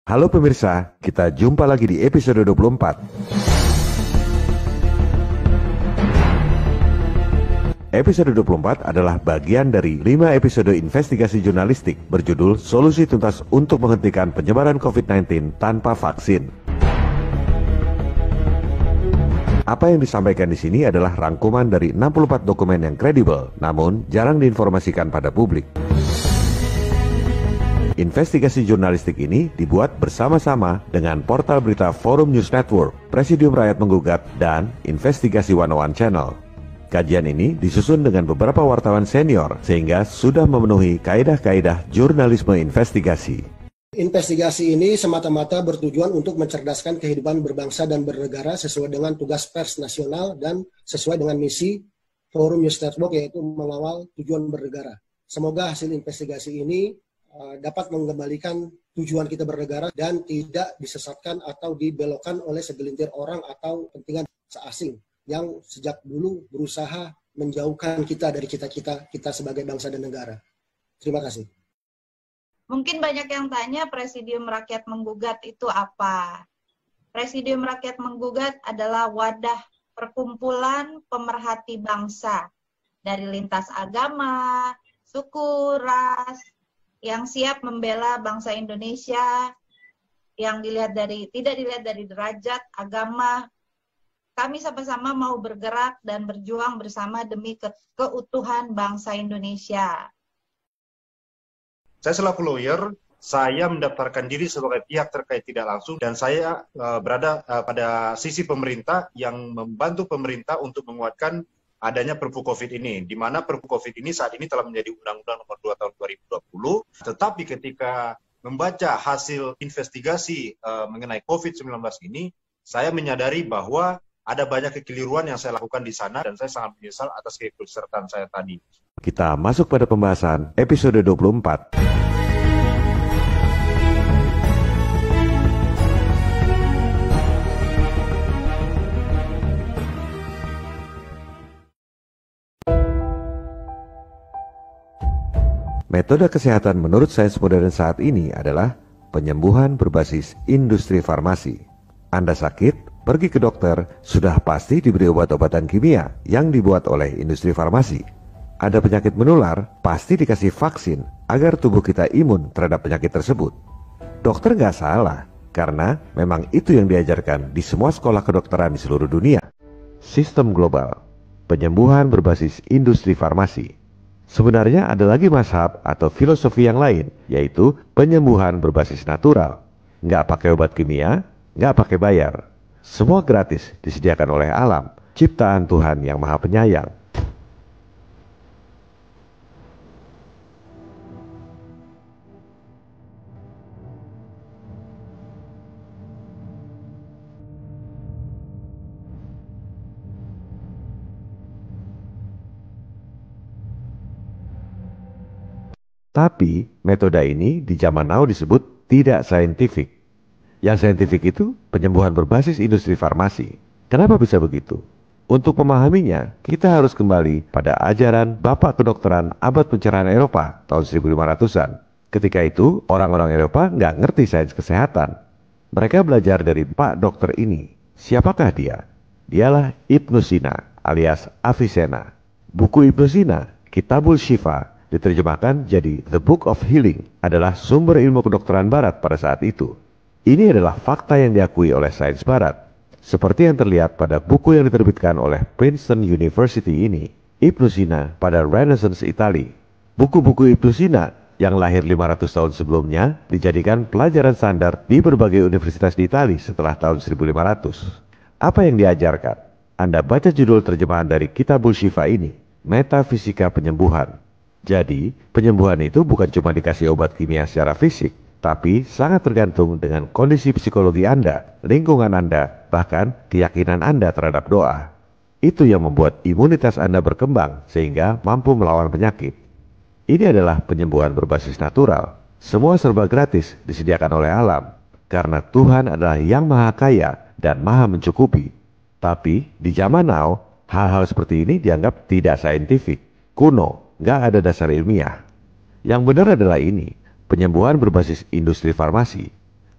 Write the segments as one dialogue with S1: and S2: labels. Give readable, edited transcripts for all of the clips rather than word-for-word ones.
S1: Halo pemirsa, kita jumpa lagi di episode 24. Episode 24 adalah bagian dari 5 episode investigasi jurnalistik berjudul Solusi Tuntas untuk Menghentikan Penyebaran COVID-19 Tanpa Vaksin. Apa yang disampaikan di sini adalah rangkuman dari 64 dokumen yang kredibel, namun jarang diinformasikan pada publik. Investigasi jurnalistik ini dibuat bersama-sama dengan portal berita Forum News Network, Presidium Rakyat Menggugat, dan Investigasi 101 Channel. Kajian ini disusun dengan beberapa wartawan senior sehingga sudah memenuhi kaedah-kaedah jurnalisme investigasi.
S2: Investigasi ini semata-mata bertujuan untuk mencerdaskan kehidupan berbangsa dan bernegara sesuai dengan tugas pers nasional dan sesuai dengan misi Forum News Network, yaitu mengawal tujuan bernegara. Semoga hasil investigasi ini dapat mengembalikan tujuan kita bernegara dan tidak disesatkan atau dibelokkan oleh segelintir orang atau kepentingan asing yang sejak dulu berusaha menjauhkan kita dari cita-cita kita sebagai bangsa dan negara. Terima kasih.
S3: Mungkin banyak yang tanya Presidium Rakyat Menggugat itu apa? Presidium Rakyat Menggugat adalah wadah perkumpulan pemerhati bangsa dari lintas agama, suku, ras, yang siap membela bangsa Indonesia, yang tidak dilihat dari derajat, agama. Kami sama-sama mau bergerak dan berjuang bersama demi keutuhan bangsa Indonesia.
S4: Saya selaku lawyer, saya mendaftarkan diri sebagai pihak terkait tidak langsung, dan saya berada pada sisi pemerintah yang membantu pemerintah untuk menguatkan adanya Perpu COVID ini, di mana Perpu COVID ini saat ini telah menjadi Undang-Undang Nomor 2 Tahun 2020, tetapi ketika membaca hasil investigasi mengenai COVID-19 ini, saya menyadari bahwa ada banyak kekeliruan yang saya lakukan di sana, dan saya sangat menyesal atas keikutsertaan saya tadi.
S1: Kita masuk pada pembahasan episode 24. Metode kesehatan menurut sains modern saat ini adalah penyembuhan berbasis industri farmasi. Anda sakit, pergi ke dokter, sudah pasti diberi obat-obatan kimia yang dibuat oleh industri farmasi. Ada penyakit menular, pasti dikasih vaksin agar tubuh kita imun terhadap penyakit tersebut. Dokter nggak salah, karena memang itu yang diajarkan di semua sekolah kedokteran di seluruh dunia. Sistem global, penyembuhan berbasis industri farmasi. Sebenarnya ada lagi mazhab atau filosofi yang lain, yaitu penyembuhan berbasis natural. Nggak pakai obat kimia, nggak pakai bayar. Semua gratis disediakan oleh alam, ciptaan Tuhan yang Maha Penyayang. Tapi metode ini di zaman now disebut tidak saintifik. Yang saintifik itu penyembuhan berbasis industri farmasi. Kenapa bisa begitu? Untuk memahaminya, kita harus kembali pada ajaran Bapak Kedokteran abad pencerahan Eropa tahun 1500-an. Ketika itu, orang-orang Eropa nggak ngerti sains kesehatan. Mereka belajar dari Pak Dokter ini. Siapakah dia? Dialah Ibnu Sina alias Avicenna. Buku Ibnu Sina, Kitabul Syifa, diterjemahkan jadi The Book of Healing, adalah sumber ilmu kedokteran barat pada saat itu. Ini adalah fakta yang diakui oleh sains barat, seperti yang terlihat pada buku yang diterbitkan oleh Princeton University ini, Ibnu Sina pada Renaissance Italia. Buku-buku Ibnu Sina yang lahir 500 tahun sebelumnya dijadikan pelajaran standar di berbagai universitas di Italia setelah tahun 1500. Apa yang diajarkan? Anda baca judul terjemahan dari Kitabul Syifa ini, Metafisika Penyembuhan. Jadi, penyembuhan itu bukan cuma dikasih obat kimia secara fisik, tapi sangat tergantung dengan kondisi psikologi Anda, lingkungan Anda, bahkan keyakinan Anda terhadap doa. Itu yang membuat imunitas Anda berkembang sehingga mampu melawan penyakit. Ini adalah penyembuhan berbasis natural. Semua serba gratis disediakan oleh alam, karena Tuhan adalah yang maha kaya dan maha mencukupi. Tapi di zaman now, hal-hal seperti ini dianggap tidak saintifik, kuno, nggak ada dasar ilmiah. Yang benar adalah ini, penyembuhan berbasis industri farmasi.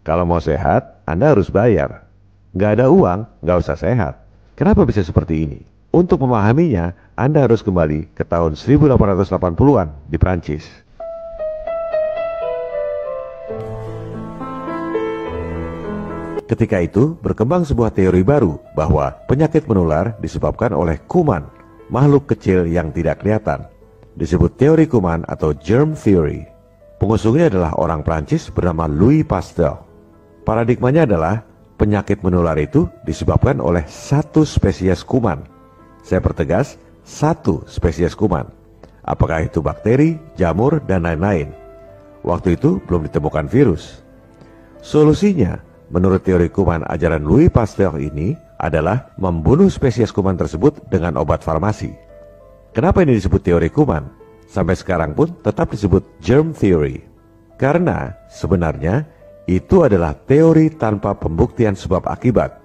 S1: Kalau mau sehat, Anda harus bayar. Nggak ada uang, nggak usah sehat. Kenapa bisa seperti ini? Untuk memahaminya, Anda harus kembali ke tahun 1880-an di Prancis. Ketika itu, berkembang sebuah teori baru bahwa penyakit menular disebabkan oleh kuman, makhluk kecil yang tidak kelihatan. Disebut teori kuman atau germ theory. Pengusungnya adalah orang Prancis bernama Louis Pasteur. Paradigmanya adalah penyakit menular itu disebabkan oleh satu spesies kuman. Saya pertegas, satu spesies kuman. Apakah itu bakteri, jamur, dan lain-lain. Waktu itu belum ditemukan virus. Solusinya, menurut teori kuman ajaran Louis Pasteur ini adalah membunuh spesies kuman tersebut dengan obat farmasi. Kenapa ini disebut teori kuman? Sampai sekarang pun tetap disebut germ theory. Karena sebenarnya itu adalah teori tanpa pembuktian sebab akibat.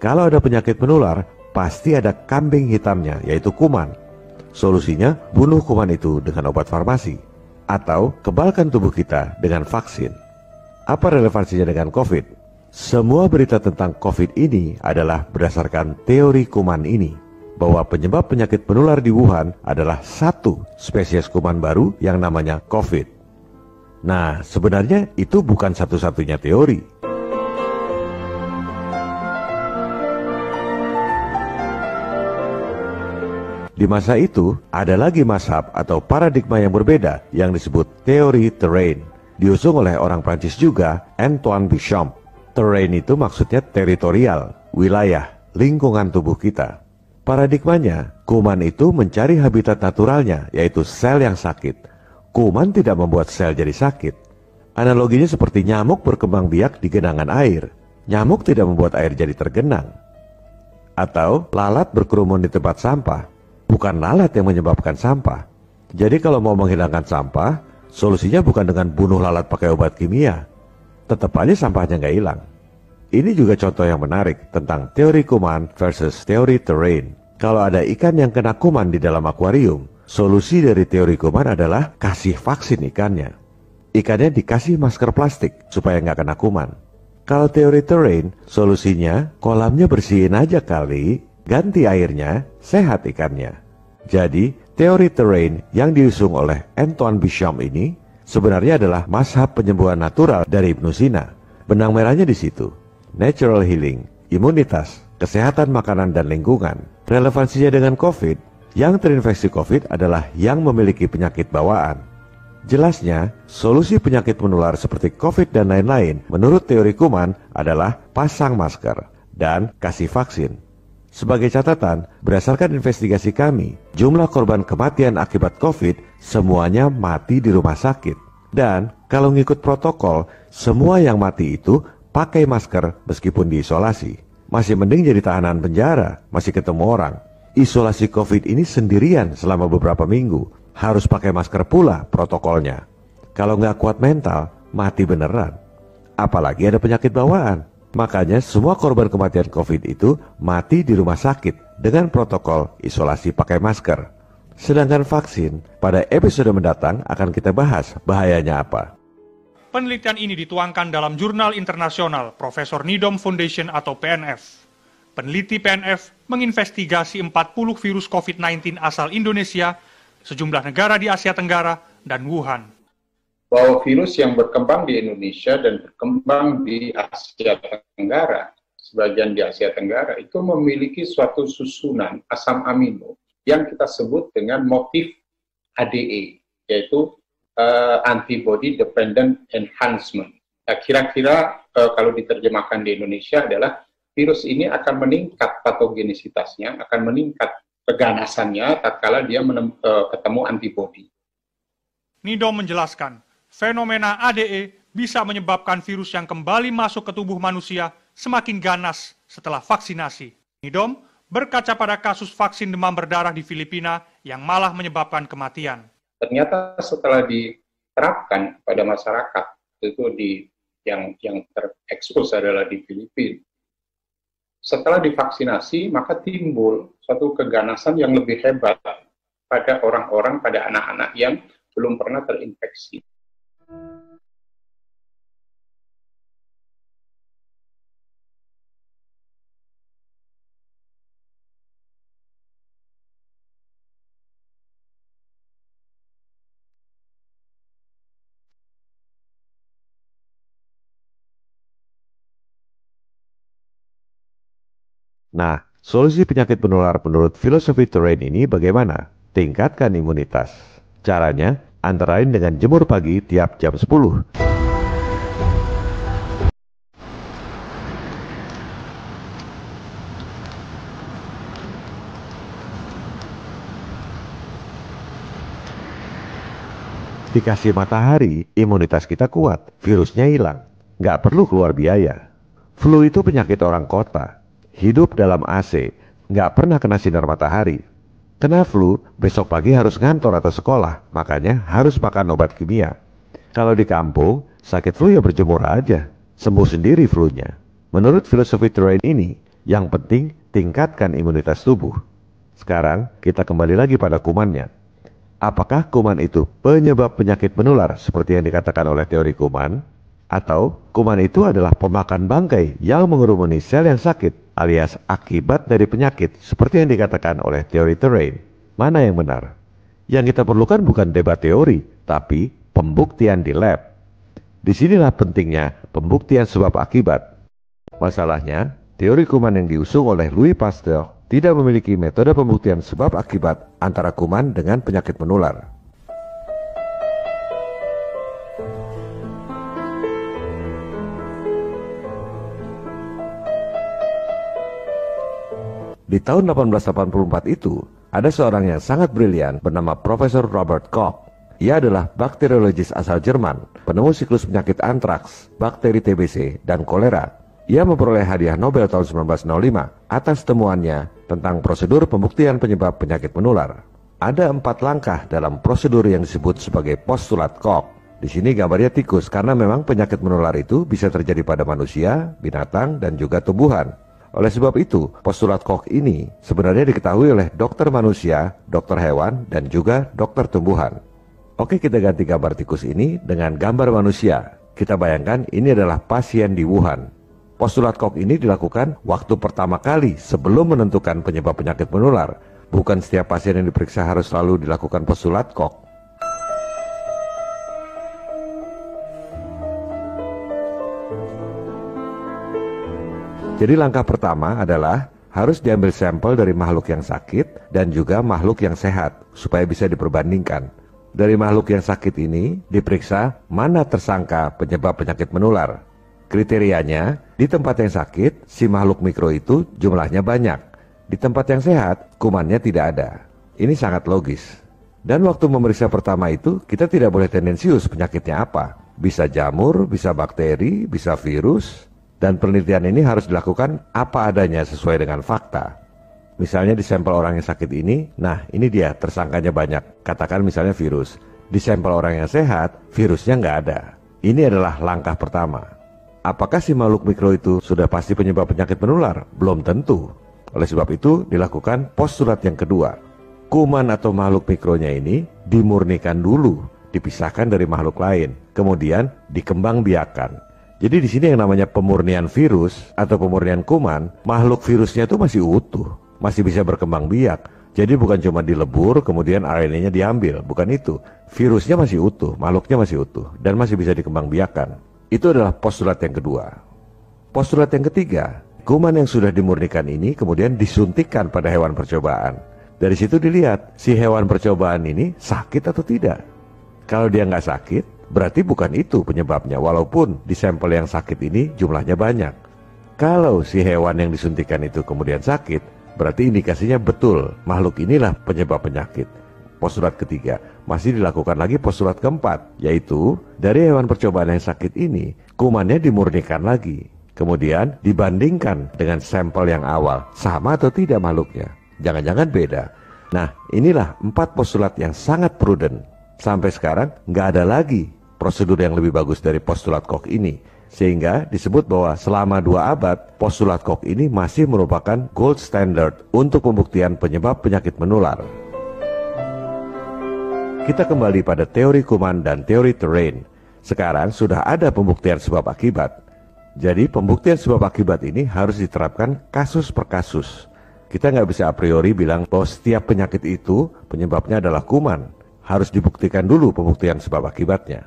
S1: Kalau ada penyakit menular, pasti ada kambing hitamnya, yaitu kuman. Solusinya, bunuh kuman itu dengan obat farmasi. Atau kebalkan tubuh kita dengan vaksin. Apa relevansinya dengan COVID? Semua berita tentang COVID ini adalah berdasarkan teori kuman ini. Bahwa penyebab penyakit menular di Wuhan adalah satu spesies kuman baru yang namanya COVID. Nah, sebenarnya itu bukan satu-satunya teori. Di masa itu, ada lagi mazhab atau paradigma yang berbeda yang disebut teori terrain. Diusung oleh orang Prancis juga, Antoine Béchamp. Terrain itu maksudnya teritorial, wilayah, lingkungan tubuh kita. Paradigmanya, kuman itu mencari habitat naturalnya, yaitu sel yang sakit. Kuman tidak membuat sel jadi sakit. Analoginya seperti nyamuk berkembang biak di genangan air. Nyamuk tidak membuat air jadi tergenang. Atau lalat berkerumun di tempat sampah. Bukan lalat yang menyebabkan sampah. Jadi kalau mau menghilangkan sampah, solusinya bukan dengan bunuh lalat pakai obat kimia. Tetap aja sampahnya nggak hilang. Ini juga contoh yang menarik tentang teori kuman versus teori terrain. Kalau ada ikan yang kena kuman di dalam akuarium, solusi dari teori kuman adalah kasih vaksin ikannya. Ikannya dikasih masker plastik supaya nggak kena kuman. Kalau teori terrain, solusinya kolamnya bersihin aja kali, ganti airnya, sehat ikannya. Jadi, teori terrain yang diusung oleh Antoine Béchamp ini sebenarnya adalah mazhab penyembuhan natural dari Ibnu Sina. Benang merahnya di situ. Natural healing, imunitas, kesehatan makanan dan lingkungan. Relevansinya dengan COVID, yang terinfeksi COVID adalah yang memiliki penyakit bawaan. Jelasnya, solusi penyakit menular seperti COVID dan lain-lain menurut teori kuman adalah pasang masker dan kasih vaksin. Sebagai catatan, berdasarkan investigasi kami, jumlah korban kematian akibat COVID semuanya mati di rumah sakit. Dan kalau ngikut protokol, semua yang mati itu pakai masker meskipun diisolasi. Masih mending jadi tahanan penjara, masih ketemu orang. Isolasi COVID ini sendirian selama beberapa minggu. Harus pakai masker pula protokolnya. Kalau nggak kuat mental, mati beneran. Apalagi ada penyakit bawaan. Makanya semua korban kematian COVID itu mati di rumah sakit dengan protokol isolasi pakai masker. Sedangkan vaksin, pada episode mendatang akan kita bahas bahayanya apa.
S5: Penelitian ini dituangkan dalam jurnal internasional Profesor Nidom Foundation atau PNF. Peneliti PNF menginvestigasi 40 virus COVID-19 asal Indonesia, sejumlah negara di Asia Tenggara, dan Wuhan.
S6: Bahwa virus yang berkembang di Indonesia dan berkembang di Asia Tenggara, sebagian di Asia Tenggara, itu memiliki suatu susunan asam amino yang kita sebut dengan motif ADE, yaitu antibody dependent enhancement. Nah, kira-kira kalau diterjemahkan di Indonesia adalah virus ini akan meningkat patogenisitasnya, akan meningkat keganasannya tatkala dia ketemu antibodi.
S5: Nidom menjelaskan, fenomena ADE bisa menyebabkan virus yang kembali masuk ke tubuh manusia semakin ganas setelah vaksinasi. Nidom berkaca pada kasus vaksin demam berdarah di Filipina yang malah menyebabkan kematian.
S6: Ternyata setelah diterapkan pada masyarakat, itu yang terekspos adalah di Filipina. Setelah divaksinasi, maka timbul suatu keganasan yang lebih hebat pada orang-orang, pada anak-anak yang belum pernah terinfeksi.
S1: Nah, solusi penyakit menular menurut filosofi Terrain ini bagaimana? Tingkatkan imunitas. Caranya antara lain dengan jemur pagi tiap jam 10. Dikasih matahari, imunitas kita kuat, virusnya hilang. Nggak perlu keluar biaya. Flu itu penyakit orang kota. Hidup dalam AC, nggak pernah kena sinar matahari. Kena flu, besok pagi harus ngantor atau sekolah, makanya harus makan obat kimia. Kalau di kampung, sakit flu ya berjemur aja, sembuh sendiri flu-nya. Menurut filosofi Terrain ini, yang penting tingkatkan imunitas tubuh. Sekarang kita kembali lagi pada kumannya. Apakah kuman itu penyebab penyakit menular seperti yang dikatakan oleh teori kuman? Atau kuman itu adalah pemakan bangkai yang mengerumuni sel yang sakit alias akibat dari penyakit seperti yang dikatakan oleh teori Terrain? Mana yang benar? Yang kita perlukan bukan debat teori, tapi pembuktian di lab. Disinilah pentingnya pembuktian sebab akibat. Masalahnya, teori kuman yang diusung oleh Louis Pasteur tidak memiliki metode pembuktian sebab akibat antara kuman dengan penyakit menular. Di tahun 1884 itu, ada seorang yang sangat brilian bernama Profesor Robert Koch. Ia adalah bakteriologis asal Jerman, penemu siklus penyakit antraks, bakteri TBC, dan kolera. Ia memperoleh hadiah Nobel tahun 1905 atas temuannya tentang prosedur pembuktian penyebab penyakit menular. Ada 4 langkah dalam prosedur yang disebut sebagai postulat Koch. Di sini gambarnya tikus karena memang penyakit menular itu bisa terjadi pada manusia, binatang, dan juga tumbuhan. Oleh sebab itu, postulat Koch ini sebenarnya diketahui oleh dokter manusia, dokter hewan, dan juga dokter tumbuhan. Oke, kita ganti gambar tikus ini dengan gambar manusia. Kita bayangkan ini adalah pasien di Wuhan. Postulat Koch ini dilakukan waktu pertama kali sebelum menentukan penyebab penyakit menular. Bukan setiap pasien yang diperiksa harus selalu dilakukan postulat Koch. Jadi langkah pertama adalah harus diambil sampel dari makhluk yang sakit dan juga makhluk yang sehat supaya bisa diperbandingkan. Dari makhluk yang sakit ini diperiksa mana tersangka penyebab penyakit menular. Kriterianya, di tempat yang sakit, si makhluk mikro itu jumlahnya banyak. Di tempat yang sehat, kumannya tidak ada. Ini sangat logis. Dan waktu memeriksa pertama itu, kita tidak boleh tendensius penyakitnya apa. Bisa jamur, bisa bakteri, bisa virus. Dan penelitian ini harus dilakukan apa adanya sesuai dengan fakta. Misalnya di sampel orang yang sakit ini, nah ini dia tersangkanya banyak. Katakan misalnya virus. Di sampel orang yang sehat, virusnya nggak ada. Ini adalah langkah pertama. Apakah si makhluk mikro itu sudah pasti penyebab penyakit menular? Belum tentu. Oleh sebab itu dilakukan postulat yang kedua. Kuman atau makhluk mikronya ini dimurnikan dulu, dipisahkan dari makhluk lain, kemudian dikembangbiakan. Jadi di sini yang namanya pemurnian virus atau pemurnian kuman, makhluk virusnya itu masih utuh, masih bisa berkembang biak. Jadi bukan cuma dilebur kemudian RNA-nya diambil, bukan itu. Virusnya masih utuh, makhluknya masih utuh dan masih bisa dikembangbiakan. Itu adalah postulat yang kedua. Postulat yang ketiga, kuman yang sudah dimurnikan ini kemudian disuntikkan pada hewan percobaan. Dari situ dilihat si hewan percobaan ini sakit atau tidak. Kalau dia nggak sakit, berarti bukan itu penyebabnya, walaupun di sampel yang sakit ini jumlahnya banyak. Kalau si hewan yang disuntikan itu kemudian sakit, berarti indikasinya betul makhluk inilah penyebab penyakit. Postulat ketiga, masih dilakukan lagi postulat keempat, yaitu dari hewan percobaan yang sakit ini, kumannya dimurnikan lagi. Kemudian dibandingkan dengan sampel yang awal, sama atau tidak makhluknya. Jangan-jangan beda. Nah, inilah 4 postulat yang sangat prudent. Sampai sekarang nggak ada lagi prosedur yang lebih bagus dari postulat Koch ini. Sehingga disebut bahwa selama 2 abad, postulat Koch ini masih merupakan gold standard untuk pembuktian penyebab penyakit menular. Kita kembali pada teori kuman dan teori Terrain. Sekarang sudah ada pembuktian sebab akibat. Jadi pembuktian sebab akibat ini harus diterapkan kasus per kasus. Kita nggak bisa a priori bilang bahwa setiap penyakit itu penyebabnya adalah kuman. Harus dibuktikan dulu pembuktian sebab akibatnya.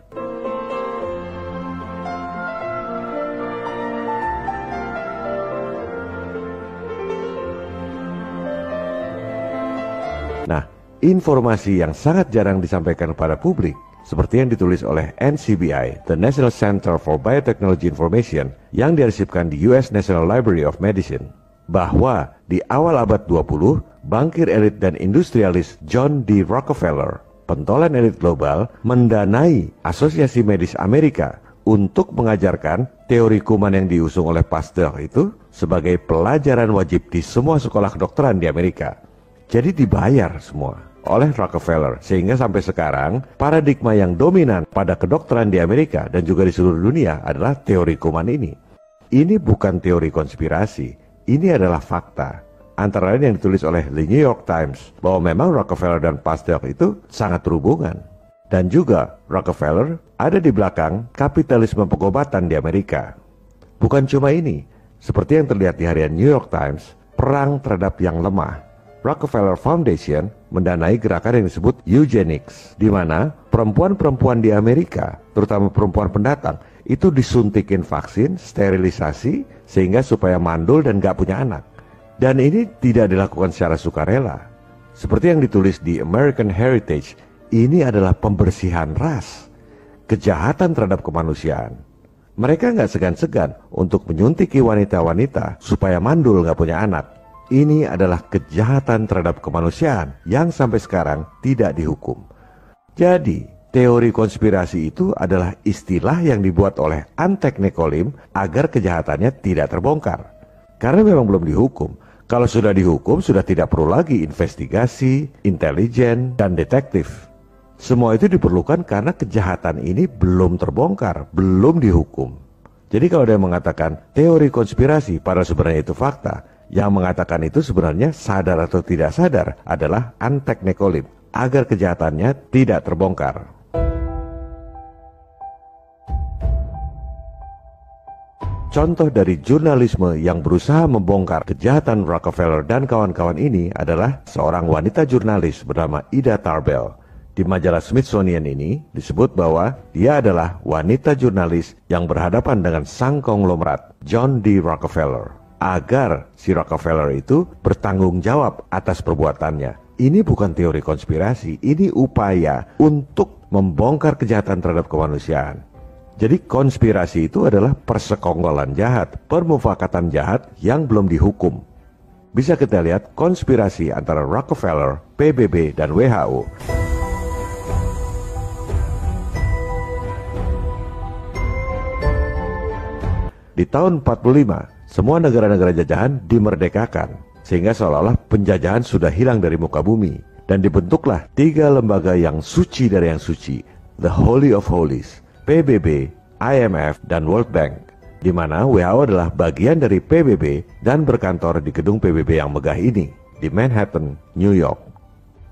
S1: Nah, informasi yang sangat jarang disampaikan kepada publik, seperti yang ditulis oleh NCBI, The National Center for Biotechnology Information, yang diarsipkan di US National Library of Medicine, bahwa di awal abad 20, bankir elit dan industrialis John D. Rockefeller, pentolan elit global, mendanai Asosiasi Medis Amerika untuk mengajarkan teori kuman yang diusung oleh Pasteur itu sebagai pelajaran wajib di semua sekolah kedokteran di Amerika. Jadi dibayar semua oleh Rockefeller, sehingga sampai sekarang paradigma yang dominan pada kedokteran di Amerika dan juga di seluruh dunia adalah teori kuman ini. Ini bukan teori konspirasi, ini adalah fakta. Antara lain yang ditulis oleh The New York Times, bahwa memang Rockefeller dan Pasteur itu sangat berhubungan. Dan juga Rockefeller ada di belakang kapitalisme pengobatan di Amerika. Bukan cuma ini, seperti yang terlihat di harian New York Times, perang terhadap yang lemah. Rockefeller Foundation mendanai gerakan yang disebut eugenics, di mana perempuan-perempuan di Amerika, terutama perempuan pendatang, itu disuntikin vaksin, sterilisasi, sehingga supaya mandul dan gak punya anak. Dan ini tidak dilakukan secara sukarela. Seperti yang ditulis di American Heritage, ini adalah pembersihan ras, kejahatan terhadap kemanusiaan. Mereka nggak segan-segan untuk menyuntiki wanita-wanita supaya mandul nggak punya anak. Ini adalah kejahatan terhadap kemanusiaan yang sampai sekarang tidak dihukum. Jadi, teori konspirasi itu adalah istilah yang dibuat oleh Antek Nekolim agar kejahatannya tidak terbongkar. Karena memang belum dihukum. Kalau sudah dihukum, sudah tidak perlu lagi investigasi, intelijen, dan detektif. Semua itu diperlukan karena kejahatan ini belum terbongkar, belum dihukum. Jadi kalau ada yang mengatakan teori konspirasi, padahal sebenarnya itu fakta, yang mengatakan itu sebenarnya sadar atau tidak sadar adalah Antek Nekolim, agar kejahatannya tidak terbongkar. Contoh dari jurnalisme yang berusaha membongkar kejahatan Rockefeller dan kawan-kawan ini adalah seorang wanita jurnalis bernama Ida Tarbell. Di majalah Smithsonian ini disebut bahwa dia adalah wanita jurnalis yang berhadapan dengan sang konglomerat John D. Rockefeller, agar si Rockefeller itu bertanggung jawab atas perbuatannya. Ini bukan teori konspirasi, ini upaya untuk membongkar kejahatan terhadap kemanusiaan. Jadi konspirasi itu adalah persekongkolan jahat, permufakatan jahat yang belum dihukum. Bisa kita lihat konspirasi antara Rockefeller, PBB, dan WHO. Di tahun 45, semua negara-negara jajahan dimerdekakan, sehingga seolah-olah penjajahan sudah hilang dari muka bumi. Dan dibentuklah 3 lembaga yang suci dari yang suci, The Holy of Holies, PBB, IMF, dan World Bank, di mana WHO adalah bagian dari PBB dan berkantor di gedung PBB yang megah ini, di Manhattan, New York.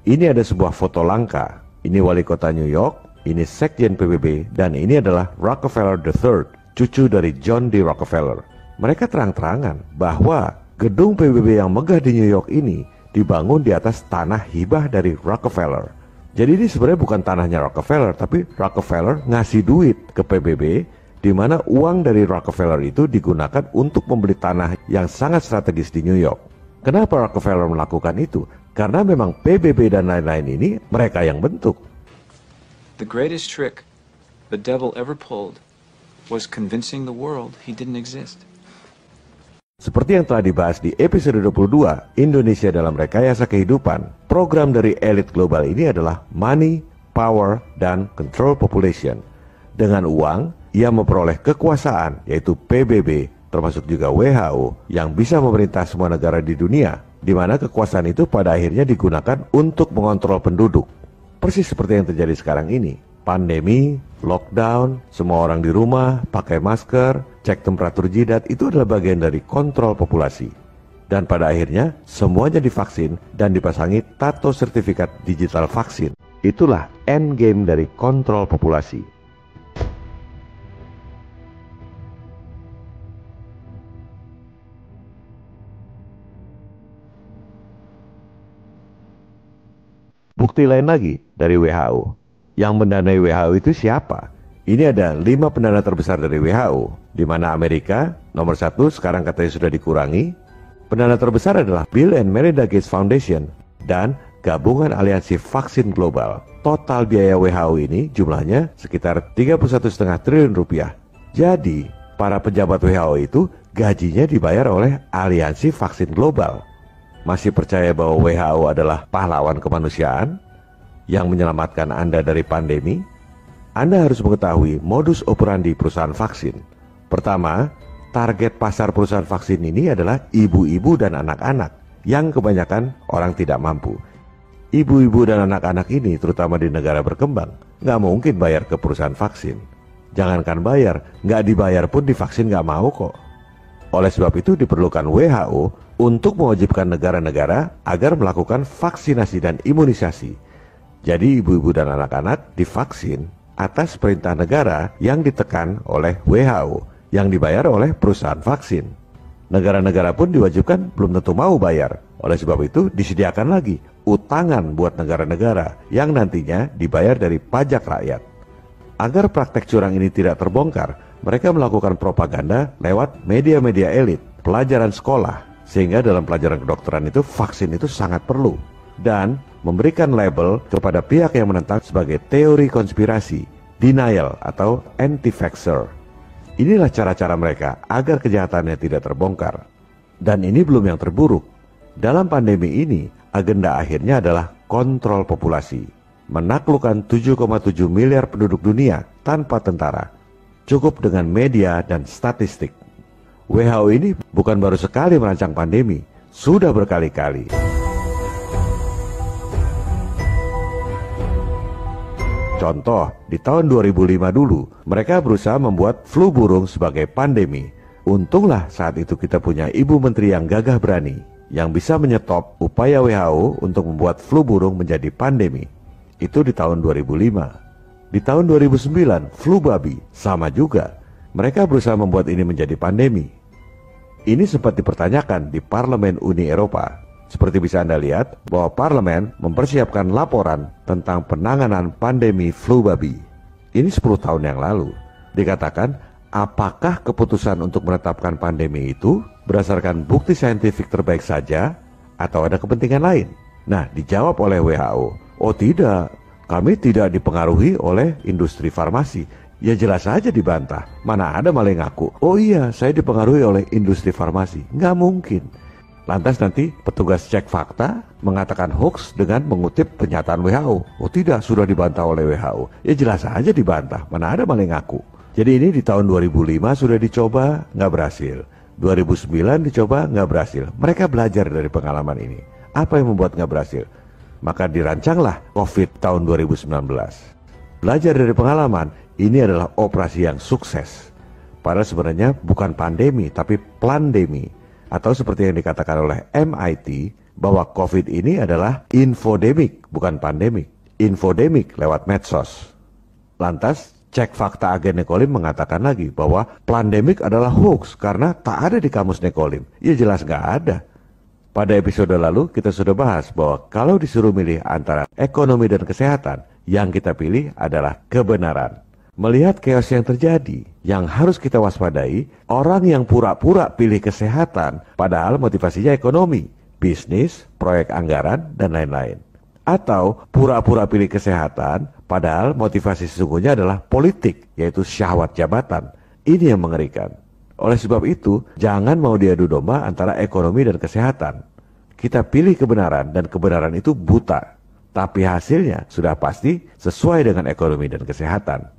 S1: Ini ada sebuah foto langka, ini wali kota New York, ini sekjen PBB, dan ini adalah Rockefeller III, cucu dari John D. Rockefeller. Mereka terang-terangan bahwa gedung PBB yang megah di New York ini dibangun di atas tanah hibah dari Rockefeller. Jadi ini sebenarnya bukan tanahnya Rockefeller, tapi Rockefeller ngasih duit ke PBB, di mana uang dari Rockefeller itu digunakan untuk membeli tanah yang sangat strategis di New York. Kenapa Rockefeller melakukan itu? Karena memang PBB dan lain-lain ini mereka yang bentuk.
S7: The greatest trick the devil ever pulled was convincing the world he didn't exist.
S1: Seperti yang telah dibahas di episode 22, Indonesia dalam Rekayasa Kehidupan, program dari elit global ini adalah money, power, dan control population. Dengan uang, ia memperoleh kekuasaan, yaitu PBB, termasuk juga WHO, yang bisa memerintah semua negara di dunia, di mana kekuasaan itu pada akhirnya digunakan untuk mengontrol penduduk. Persis seperti yang terjadi sekarang ini. Pandemi, lockdown, semua orang di rumah, pakai masker, cek temperatur jidat, itu adalah bagian dari kontrol populasi. Dan pada akhirnya, semuanya divaksin dan dipasangi tato sertifikat digital vaksin. Itulah endgame dari kontrol populasi. Bukti lain lagi dari WHO. Yang mendanai WHO itu siapa? Ini ada 5 pendana terbesar dari WHO, di mana Amerika nomor 1 sekarang katanya sudah dikurangi. Pendana terbesar adalah Bill and Melinda Gates Foundation, dan Gabungan Aliansi Vaksin Global. Total biaya WHO ini jumlahnya sekitar 31,5 triliun rupiah. Jadi, para pejabat WHO itu gajinya dibayar oleh Aliansi Vaksin Global. Masih percaya bahwa WHO adalah pahlawan kemanusiaan yang menyelamatkan Anda dari pandemi? Anda harus mengetahui modus operandi perusahaan vaksin. Pertama, target pasar perusahaan vaksin ini adalah ibu-ibu dan anak-anak yang kebanyakan orang tidak mampu. Ibu-ibu dan anak-anak ini, terutama di negara berkembang, nggak mungkin bayar ke perusahaan vaksin. Jangankan bayar, nggak dibayar pun divaksin nggak mau kok. Oleh sebab itu diperlukan WHO untuk mewajibkan negara-negara agar melakukan vaksinasi dan imunisasi. Jadi ibu-ibu dan anak-anak divaksin atas perintah negara yang ditekan oleh WHO, yang dibayar oleh perusahaan vaksin. Negara-negara pun diwajibkan belum tentu mau bayar. Oleh sebab itu disediakan lagi utangan buat negara-negara yang nantinya dibayar dari pajak rakyat. Agar praktek curang ini tidak terbongkar, mereka melakukan propaganda lewat media-media elit, pelajaran sekolah, sehingga dalam pelajaran kedokteran itu vaksin itu sangat perlu. Dan memberikan label kepada pihak yang menentang sebagai teori konspirasi, denial atau anti-vaxxer. Inilah cara-cara mereka agar kejahatannya tidak terbongkar. Dan ini belum yang terburuk. Dalam pandemi ini, agenda akhirnya adalah kontrol populasi. Menaklukkan 7,7 miliar penduduk dunia tanpa tentara. Cukup dengan media dan statistik. WHO ini bukan baru sekali merancang pandemi, sudah berkali-kali. Contoh, di tahun 2005 dulu, mereka berusaha membuat flu burung sebagai pandemi. Untunglah saat itu kita punya Ibu Menteri yang gagah berani, yang bisa menyetop upaya WHO untuk membuat flu burung menjadi pandemi. Itu di tahun 2005. Di tahun 2009, flu babi, sama juga. Mereka berusaha membuat ini menjadi pandemi. Ini sempat dipertanyakan di Parlemen Uni Eropa. Seperti bisa Anda lihat bahwa parlemen mempersiapkan laporan tentang penanganan pandemi flu babi. Ini 10 tahun yang lalu. Dikatakan, apakah keputusan untuk menetapkan pandemi itu berdasarkan bukti saintifik terbaik saja atau ada kepentingan lain? Nah, dijawab oleh WHO, oh tidak, kami tidak dipengaruhi oleh industri farmasi. Ya jelas saja dibantah, mana ada malah yang ngaku, oh iya saya dipengaruhi oleh industri farmasi. Nggak mungkin. Lantas nanti petugas cek fakta mengatakan hoax dengan mengutip pernyataan WHO. Oh tidak, sudah dibantah oleh WHO. Ya jelas saja dibantah, mana ada malah yang ngaku. Jadi ini di tahun 2005 sudah dicoba, nggak berhasil. 2009 dicoba, nggak berhasil. Mereka belajar dari pengalaman ini. Apa yang membuat nggak berhasil? Maka dirancanglah COVID tahun 2019. Belajar dari pengalaman, ini adalah operasi yang sukses. Padahal sebenarnya bukan pandemi, tapi plandemi. Atau seperti yang dikatakan oleh MIT, bahwa COVID ini adalah infodemik, bukan pandemik. Infodemik lewat medsos. Lantas, cek fakta agen Nekolim mengatakan lagi bahwa plandemik adalah hoax karena tak ada di kamus Nekolim. Ya jelas nggak ada. Pada episode lalu kita sudah bahas bahwa kalau disuruh milih antara ekonomi dan kesehatan, yang kita pilih adalah kebenaran. Melihat chaos yang terjadi, yang harus kita waspadai, orang yang pura-pura pilih kesehatan, padahal motivasinya ekonomi, bisnis, proyek anggaran, dan lain-lain. Atau pura-pura pilih kesehatan, padahal motivasi sesungguhnya adalah politik, yaitu syahwat jabatan. Ini yang mengerikan. Oleh sebab itu, jangan mau diadu domba antara ekonomi dan kesehatan. Kita pilih kebenaran, dan kebenaran itu buta. Tapi hasilnya sudah pasti sesuai dengan ekonomi dan kesehatan.